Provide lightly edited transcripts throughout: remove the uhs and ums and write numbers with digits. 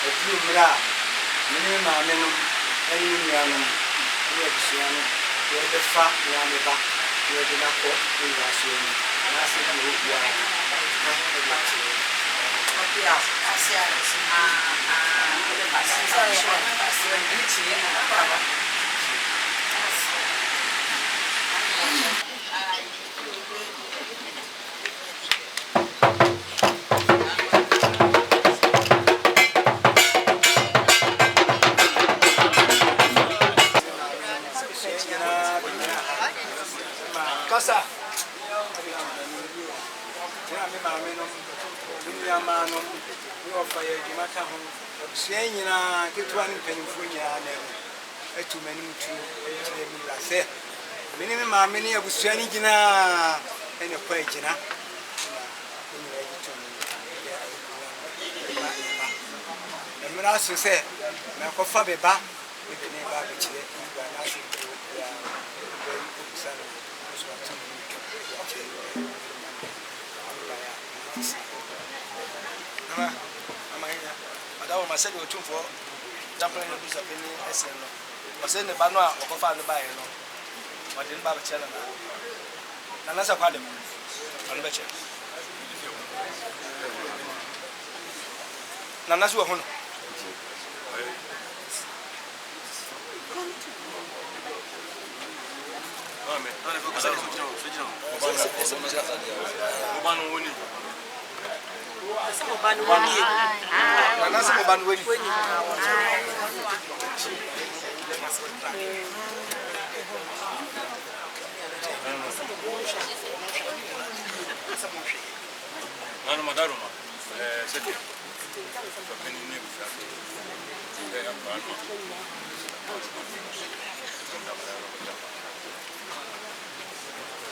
aduru mra mene maame no ani nuanom ne abusua no yɛbɛfa nyame ba yɛde nakɔ nyaso ni na se bi ho bia Kasa. Tina me maame no, dunia ma no, ni ofa ye dwuma ka ho. Abusua nyina ketua ne mpanimfo nyina na etu manim tu etire mi la se. Me ne maame ne abusua ne gyina ene kwa gyina. Emra so se na kofa beba me de ne ba be kire ba na so ya sana. Madam, I said you were too for jumping in the bush of any SN. I said the banner or coffee the buyer. But didn't buy a channel. And that's a part of it. On the betcha. Nana's your home.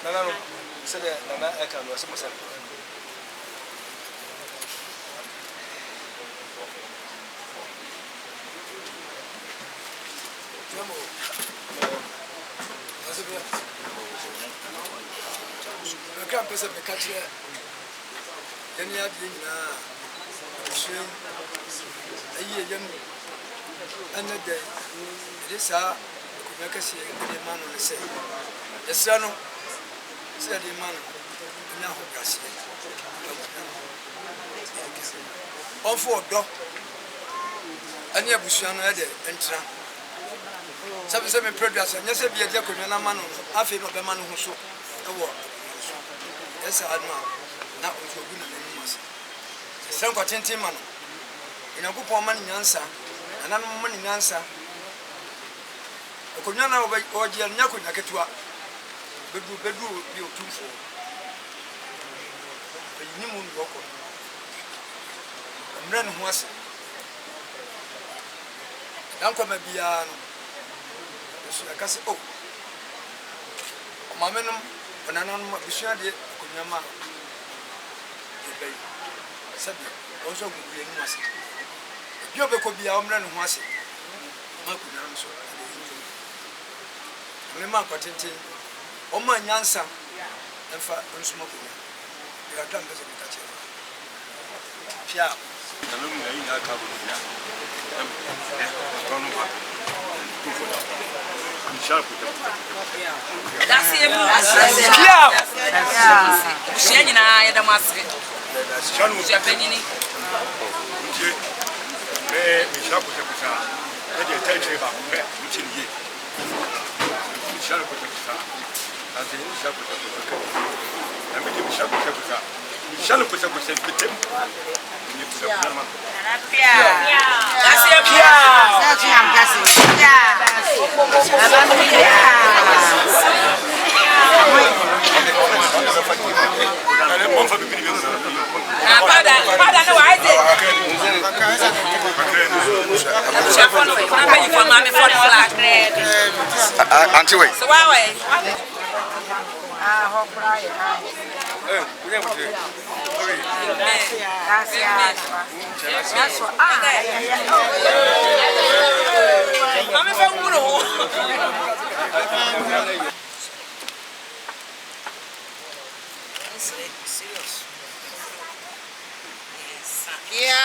Nana said Nana I can was some. I can't pass up the catcher. Then you have been a year young and a day. This are make us see the man on the same. The son said the man now gas. On for dog. And you have Bushano at the entrance. Some produce and yes, be a jacob and a man. I feel of the man who saw a war. Yes, I know. Now we should win the news. Some content man in a good woman in answer, and I'm money in answer. A Kunyana or Giannaku Nakatua, bedroom, you 2 4. The Nimun Boko. And then was Uncle Mabiano. I can say, oh, Mamma, and I know Bishop Kunyama. Sabi also go be any must. You be ko be a omra no ho ase. Ma ku nyam so. Me ma kwatente. O ma nyansa emfa nsuma ku. Ya dam be so ka che. Pia. Na no mu yi na ka bo ya. Kono ba. Tu fo. Michel ku. That's him. Pia. She nyina ya da masre. Sean was Japanini. Michel Kuta, and you tell you about which in ye. Michel Kuta, as the Michel Kuta, and we give Michel Kuta. Michel Kuta was sent with him. That's him. That's him. Auntie, wait. So why? Yeah.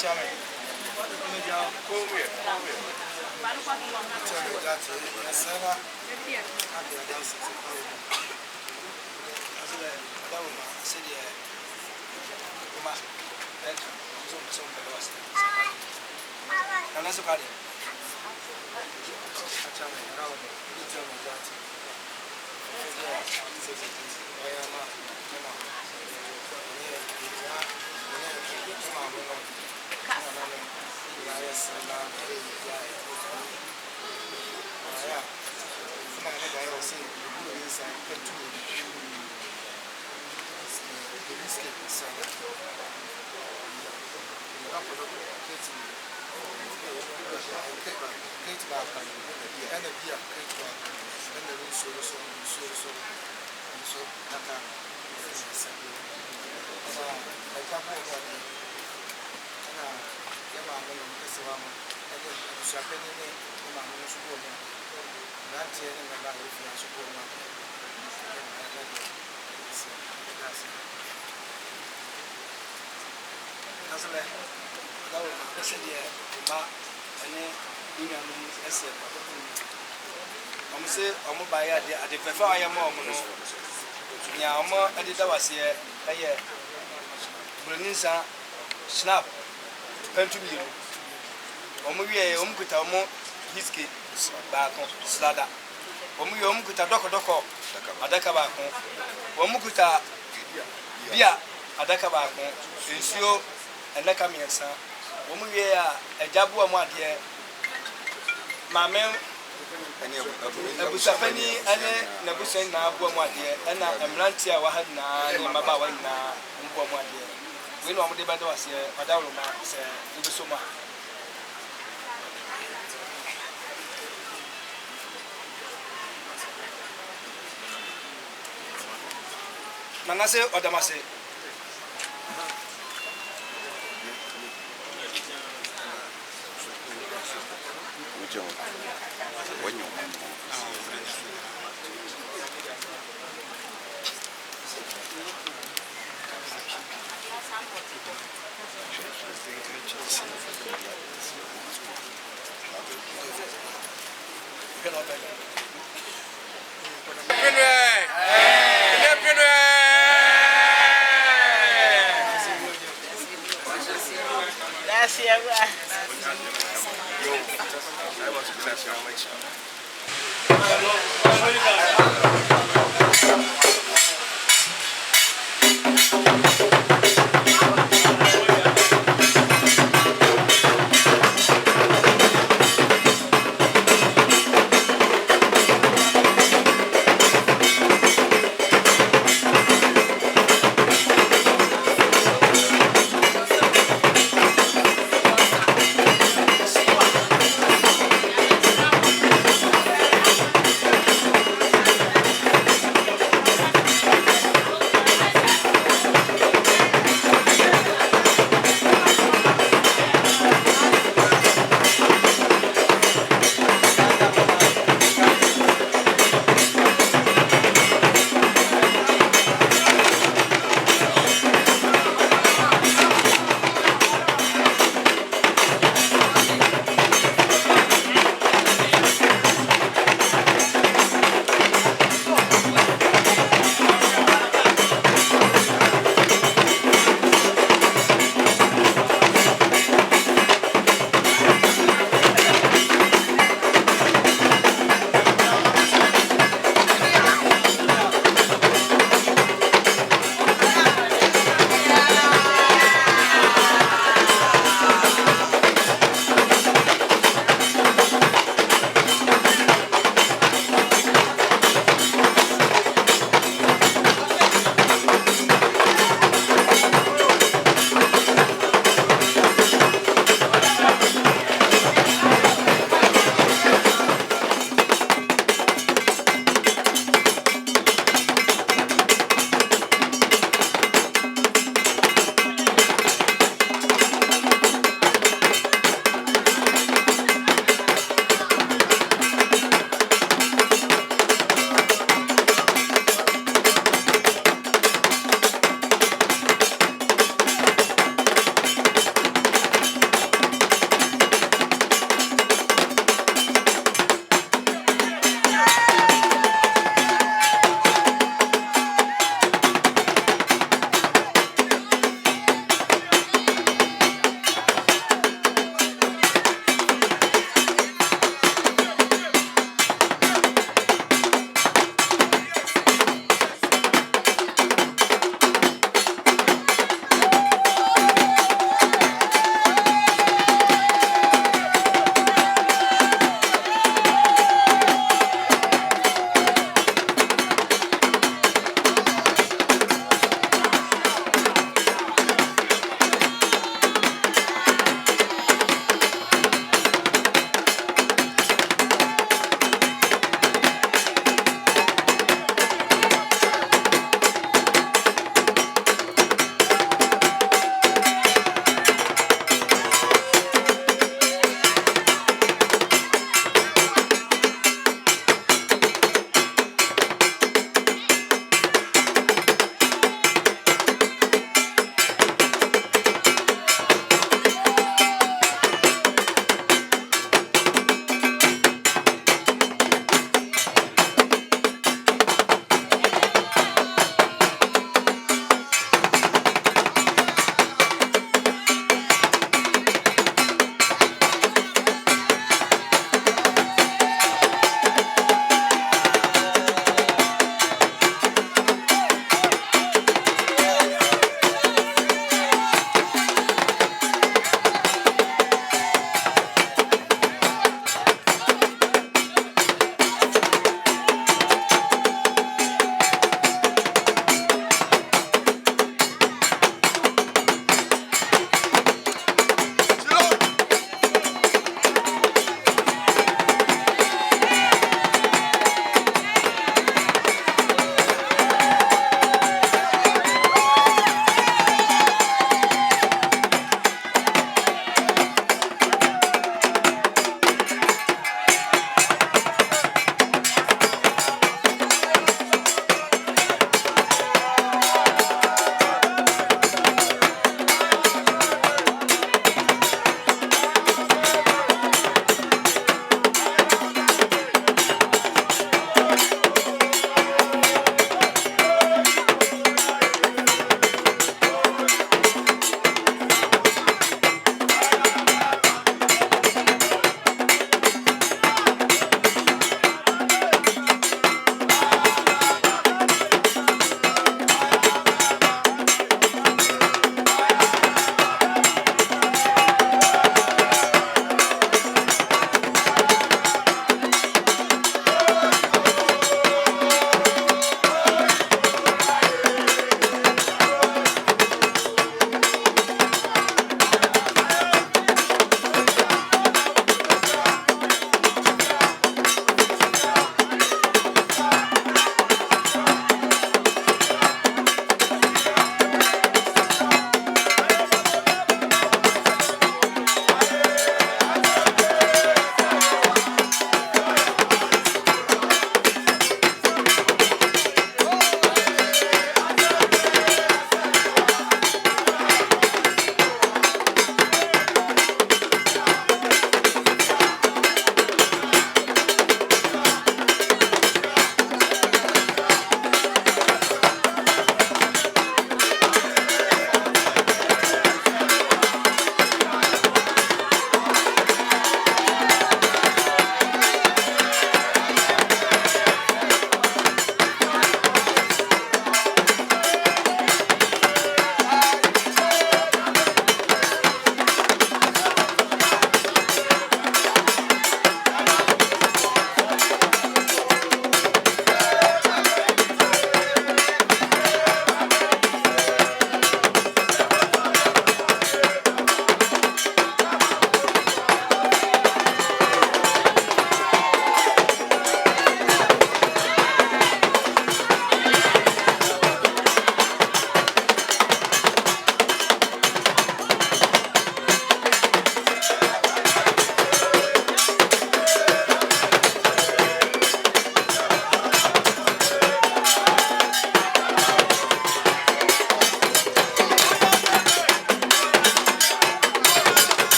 chame. I'm buy at the prefer mom. Yeah, I'm a did was here. Bruninsa snap. Pentubi. Omuye omkuta mo hiski back on slada. Omuye omkuta doko adaka back on. Omukuta bia adaka back on. Ensio and the camiansa. Omuye a jabu amadie. Mamma. Abusafani ane na busen na abu amade na emrantia wa ha na ne maba wa na mbu amade we no amde bado ase odawro ma se ibusoma manase odamase Gracias.